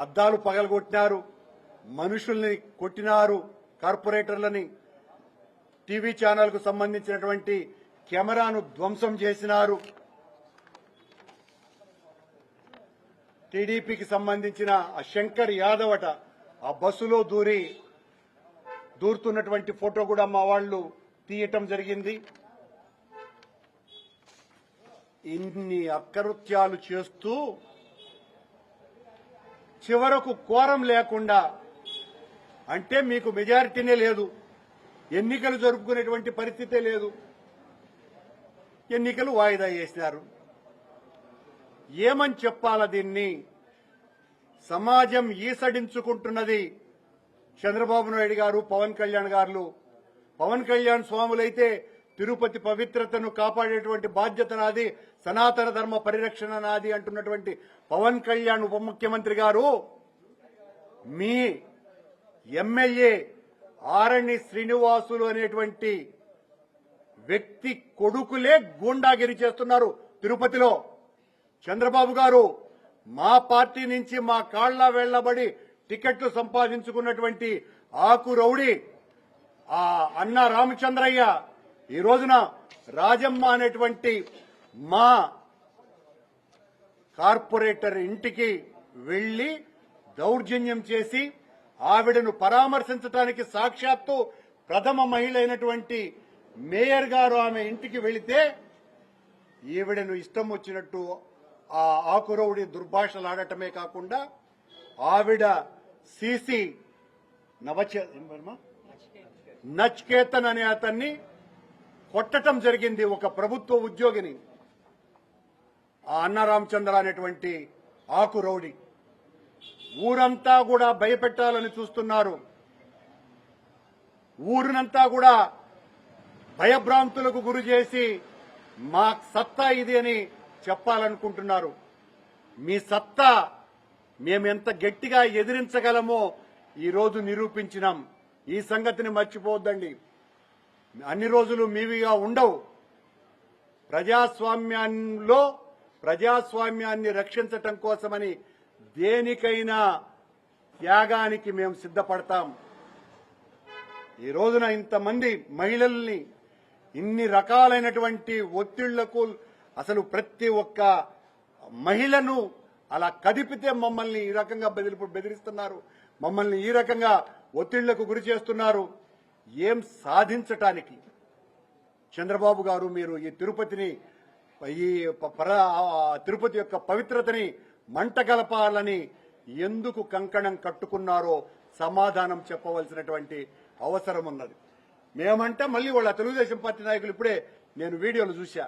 అద్దాలు పగలగొట్టినారు, మనుషుల్ని కొట్టినారు, కార్పొరేటర్లని, టీవీ ఛానల్కు సంబంధించినటువంటి కెమెరాను ధ్వంసం చేసినారు. టీడీపీకి సంబంధించిన ఆ శంకర్ యాదవ్ అట ఆ బస్సులో దూరుతున్నటువంటి ఫోటో కూడా మా వాళ్ళు తీయటం జరిగింది. ఇన్ని అకృత్యాలు చేస్తూ చివరకు కోరం లేకుండా, అంటే మీకు మెజారిటీనే లేదు, ఎన్నికలు జరుపుకునేటువంటి పరిస్థితే లేదు, ఎన్నికలు వాయిదా చేసినారు. ఏమని చెప్పాలా దీన్ని? సమాజం ఈసడించుకుంటున్నది చంద్రబాబు నాయుడు గారు, పవన్ కళ్యాణ్ గారు. పవన్ కళ్యాణ్ స్వాములైతే తిరుపతి పవిత్రతను కాపాడేటువంటి బాధ్యత నాది, సనాతన ధర్మ పరిరక్షణ నాది అంటున్నటువంటి పవన్ కళ్యాణ్ ఉప ముఖ్యమంత్రి గారు మీ ఎమ్మెల్యే ఆరణి శ్రీనివాసులు అనేటువంటి వ్యక్తి కొడుకులే గూండాగిరి చేస్తున్నారు తిరుపతిలో. చంద్రబాబు గారు మా పార్టీ నుంచి మా కాళ్ల వెళ్లబడి టికెట్లు సంపాదించుకున్నటువంటి ఆకు రౌడీ ఆ అన్న రామచంద్రయ్య ఈ రోజున రాజమ్మ అనేటువంటి మా కార్పొరేటర్ ఇంటికి వెళ్లి దౌర్జన్యం చేసి ఆవిడను పరామర్శించడానికి సాక్షాత్తు ప్రథమ మహిళ అయినటువంటి మేయర్ గారు ఆమె ఇంటికి వెళితే ఈవిడను ఇష్టం వచ్చినట్టు ఆ ఆకురౌడి దుర్భాషలాడటమే కాకుండా ఆవిడ సీసీ నచ్కేతన్ అనే అతన్ని కొట్టడం జరిగింది, ఒక ప్రభుత్వ ఉద్యోగిని. ఆ అన్న రామచంద్ర అనేటువంటి ఆకురౌడి ఊరంతా కూడా భయపెట్టాలని చూస్తున్నారు. ఊరినంతా కూడా భయభ్రాంతులకు గురి చేసి మా సత్తా ఇది అని చెప్పాలనుకుంటున్నారు. మీ సత్తా మేమెంత గట్టిగా ఎదిరించగలమో ఈరోజు నిరూపించినాం. ఈ సంగతిని మర్చిపోవద్దండి. అన్ని రోజులు మీవిగా ఉండవు. ప్రజాస్వామ్యంలో ప్రజాస్వామ్యాన్ని రక్షించటం కోసమని దేనికైనా త్యాగానికి మేము సిద్ధపడతాం. ఈ రోజున ఇంతమంది మహిళల్ని ఇన్ని రకాలైనటువంటి ఒత్తిళ్లకు అసలు ప్రతి ఒక్క మహిళను అలా కదిపితే మమ్మల్ని ఈ రకంగా బెదిరిస్తున్నారు, మమ్మల్ని ఈ రకంగా ఒత్తిళ్లకు గురి చేస్తున్నారు. ఏం సాధించటానికి చంద్రబాబు గారు మీరు ఈ తిరుపతిని తిరుపతి యొక్క పవిత్రతని మంటగలపాలని ఎందుకు కంకణం కట్టుకున్నారో సమాధానం చెప్పవలసినటువంటి అవసరం ఉన్నది. మేమంటే మళ్ళీ వాళ్ళ తెలుగుదేశం పార్టీ నాయకులు ఇప్పుడే నేను వీడియోలు చూశా,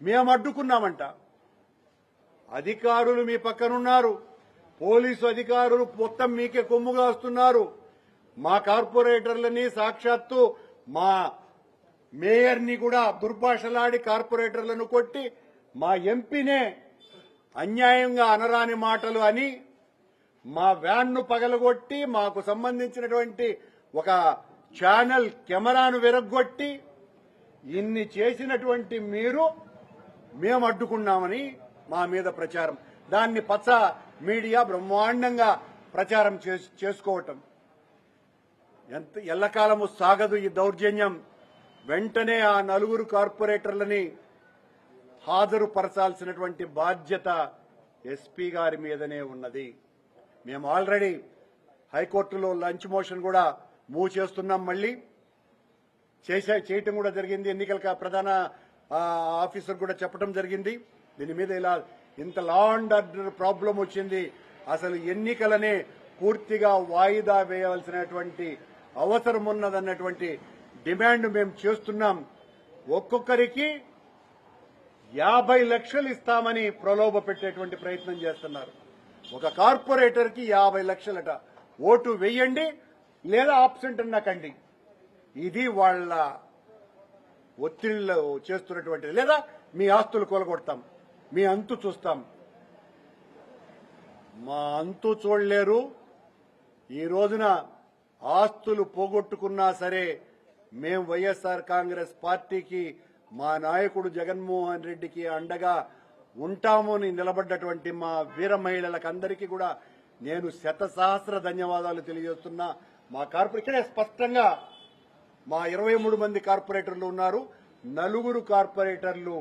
మేము అడ్డుకున్నామంట. అధికారులు మీ పక్కనున్నారు, పోలీసు అధికారులు మొత్తం మీకే కొమ్ముగా వస్తున్నారు. మా కార్పొరేటర్లని సాక్షాత్తు మా మేయర్ని కూడా దుర్భాషలాడి కార్పొరేటర్లను కొట్టి మా ఎంపీనే అన్యాయంగా అనరాని మాటలు అని మా వ్యాన్ను పగలగొట్టి మాకు సంబంధించినటువంటి ఒక ఛానల్ కెమెరాను విరగ్గొట్టి ఇన్ని చేసినటువంటి మీరు మేము అడ్డుకున్నామని మా మీద ప్రచారం, దాన్ని పచ్చ మీడియా బ్రహ్మాండంగా ప్రచారం చేసుకోవటం ఎంత ఎల్లకాలము సాగదు ఈ దౌర్జన్యం. వెంటనే ఆ నలుగురు కార్పొరేటర్లని హాజరుపరచాల్సినటువంటి బాధ్యత ఎస్పీ గారి మీదనే ఉన్నది. మేము ఆల్రెడీ హైకోర్టులో లంచ్ మోషన్ కూడా మూవ్ చేస్తున్నాం, మళ్లీ చేయటం కూడా జరిగింది. ఎన్నికల ప్రధాన ఆఫీసర్ కూడా చెప్పడం జరిగింది. దీని మీద ఇలా ఇంత లా అండ్ ఆర్డర్ ప్రాబ్లం వచ్చింది, అసలు ఎన్నికలనే పూర్తిగా వాయిదా వేయవలసినటువంటి అవసరం ఉన్నదన్నటువంటి డిమాండ్ మేము చేస్తున్నాం. ఒక్కొక్కరికి 50 లక్షలు ఇస్తామని ప్రలోభ పెట్టేటువంటి ప్రయత్నం చేస్తున్నారు. ఒక కార్పొరేటర్ కి 50 లక్షలట. ఓటు వేయండి లేదా ఆబ్సెంట్ అన్నకండి. ఇది వాళ్ళ ఒత్తిళ్లు చేస్తున్నటువంటిది. లేదా మీ ఆస్తులు కూలగొడతాం, మీ అంతు చూస్తాం. మా అంతు చూడలేరు. ఈ రోజున ఆస్తులు పోగొట్టుకున్నా సరే మేం వైఎస్ఆర్ కాంగ్రెస్ పార్టీకి మా నాయకుడు జగన్మోహన్ రెడ్డికి అండగా ఉంటామని నిలబడ్డటువంటి మా వీర మహిళలకు అందరికీ కూడా నేను శతసహస్ర ధన్యవాదాలు తెలియజేస్తున్నా. మా ఇక్కడే స్పష్టంగా మా 23 మంది కార్పొరేటర్లు ఉన్నారు. 4 కార్పొరేటర్లు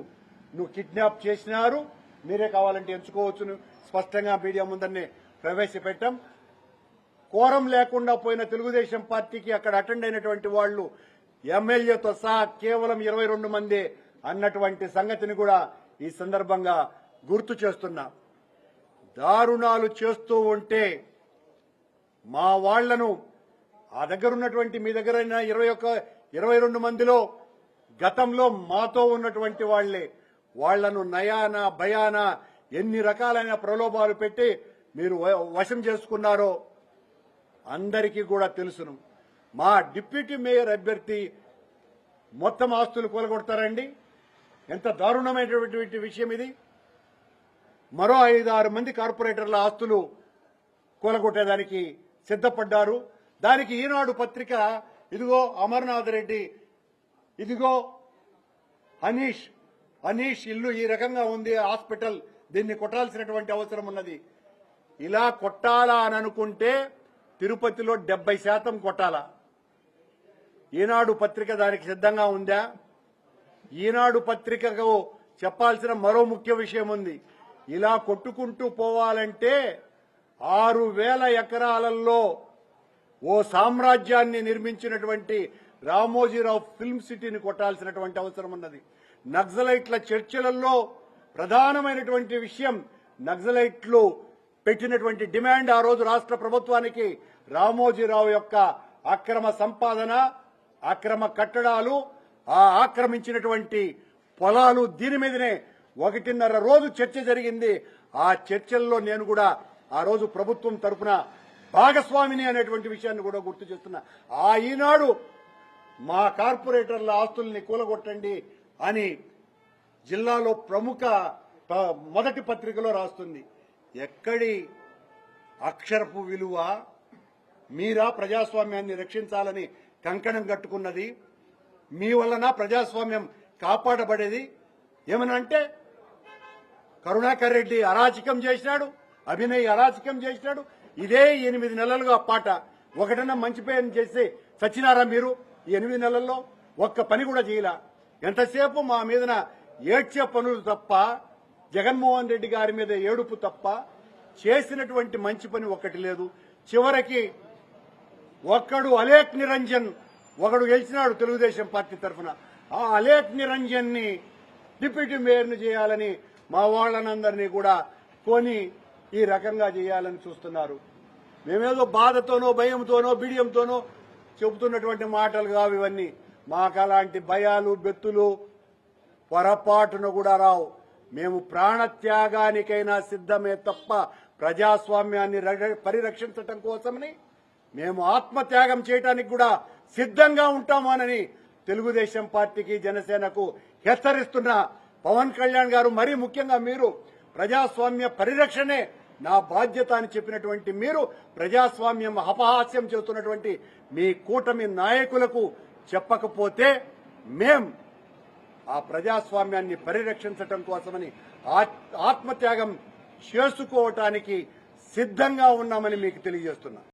నువ్వు కిడ్నాప్ చేసినారు, మీరే కావాలంటే ఎంచుకోవచ్చు స్పష్టంగా మీడియా ముందరనే ప్రవేశపెట్టాం. కోరం లేకుండా పోయిన తెలుగుదేశం పార్టీకి అక్కడ అటెండ్ అయినటువంటి వాళ్ళు ఎమ్మెల్యేతో సహా కేవలం 22 మంది అన్నటువంటి సంగతిని కూడా ఈ సందర్భంగా గుర్తు చేస్తున్నా. దారుణాలు చేస్తూ ఉంటే మా వాళ్లను ఆ దగ్గర ఉన్నటువంటి మీ దగ్గర 22 మందిలో గతంలో మాతో ఉన్నటువంటి వాళ్లే, వాళ్లను నయాన భయాన ఎన్ని రకాలైన ప్రలోభాలు పెట్టి మీరు వశం చేసుకున్నారో అందరికీ కూడా తెలుసును. మా డిప్యూటీ మేయర్ అభ్యర్థి మొత్తం ఆస్తులు కూలగొడతారండి. ఎంత దారుణమైనటువంటి విషయం ఇది. మరో 5-6 మంది కార్పొరేటర్ల ఆస్తులు కూలగొట్టేదానికి సిద్ధపడ్డారు. దానికి ఈనాడు పత్రిక ఇదిగో అమర్నాథ్ రెడ్డి, ఇదిగో అనీష్ ఇల్లు ఈ రకంగా ఉంది, హాస్పిటల్, దీన్ని కొట్టాల్సినటువంటి అవసరం ఉన్నది. ఇలా కొట్టాలా అని అనుకుంటే తిరుపతిలో 70% కొట్టాలా. ఈనాడు పత్రిక దానికి సిద్ధంగా ఉందా? ఈనాడు పత్రికకు చెప్పాల్సిన మరో ముఖ్య విషయం ఉంది. ఇలా కొట్టుకుంటూ పోవాలంటే 6,000 ఎకరాలలో ఓ సామ్రాజ్యాన్ని నిర్మించినటువంటి రామోజీరావు ఫిల్మ్ సిటీని కొట్టాల్సినటువంటి అవసరం ఉన్నది. నక్సలైట్ల చర్చలలో ప్రధానమైనటువంటి విషయం, నక్సలైట్లు పెట్టినటువంటి డిమాండ్ ఆ రోజు రాష్ట్ర ప్రభుత్వానికి రామోజీరావు యొక్క అక్రమ సంపాదన, అక్రమ కట్టడాలు, ఆ ఆక్రమించినటువంటి పొలాలు, దీని మీదనే 1.5 రోజు చర్చ జరిగింది. ఆ చర్చల్లో నేను కూడా ఆ రోజు ప్రభుత్వం తరఫున భాగస్వామిని అనేటువంటి విషయాన్ని కూడా గుర్తు చేస్తున్నా. ఆ ఈనాడు మా కార్పొరేటర్ల ఆస్తుల్ని కూలగొట్టండి అని జిల్లాలో ప్రముఖ మొదటి పత్రికలో రాస్తుంది. ఎక్కడి అక్షరపు విలువ? మీరా ప్రజాస్వామ్యాన్ని రక్షించాలని కంకణం కట్టుకున్నది? మీ వలన ప్రజాస్వామ్యం కాపాడబడేది? ఏమనంటే కరుణాకర్ రెడ్డి అరాచకం చేసినాడు, అభినయ్ అరాచకం చేసినాడు. ఇదే 8 నెలలుగా పాట. ఒకటన్నా మంచి పేరు చేసి సచ్చినారా మీరు? ఈ 8 నెలల్లో ఒక్క పని కూడా చేయలా. ఎంతసేపు మా మీదన ఏడ్చే పనులు తప్ప, జగన్మోహన్ రెడ్డి గారి మీద ఏడుపు తప్ప చేసినటువంటి మంచి పని ఒక్కటి లేదు. చివరికి ఒక్కడు అలేక్ నిరంజన్ ఒకడు గెలిచినాడు తెలుగుదేశం పార్టీ తరఫున. ఆ అలేక్ నిరంజన్ ని డిప్యూటీ మేయర్ని చేయాలని మా వాళ్ళనందరినీ కూడా కొని ఈ రకంగా చేయాలని చూస్తున్నారు. మేమేదో బాధతోనో భయంతోనో బిడియంతోనో చెబుతున్నటువంటి మాటలు కావు ఇవన్నీ. మాకు అలాంటి భయాలు బెత్తులు పొరపాటును కూడా రావు. మేము ప్రాణత్యాగానికైనా సిద్ధమే తప్ప ప్రజాస్వామ్యాన్ని పరిరక్షించటం కోసమని మేము ఆత్మత్యాగం చేయడానికి కూడా సిద్ధంగా ఉంటామని తెలుగుదేశం పార్టీకి జనసేనకు హెచ్చరిస్తున్న పవన్ కళ్యాణ్ గారు, మరీ ముఖ్యంగా మీరు ప్రజాస్వామ్య పరిరక్షణే నా బాధ్యత అని చెప్పినటువంటి మీరు ప్రజాస్వామ్యం అపహాస్యం చేస్తున్నటువంటి మీ కూటమి నాయకులకు చెప్పకపోతే మేం ఆ ప్రజాస్వామ్యాన్ని పరిరక్షించటం కోసమని ఆత్మత్యాగం చేసుకోవటానికి సిద్ధంగా ఉన్నామని మీకు తెలియజేస్తున్నా.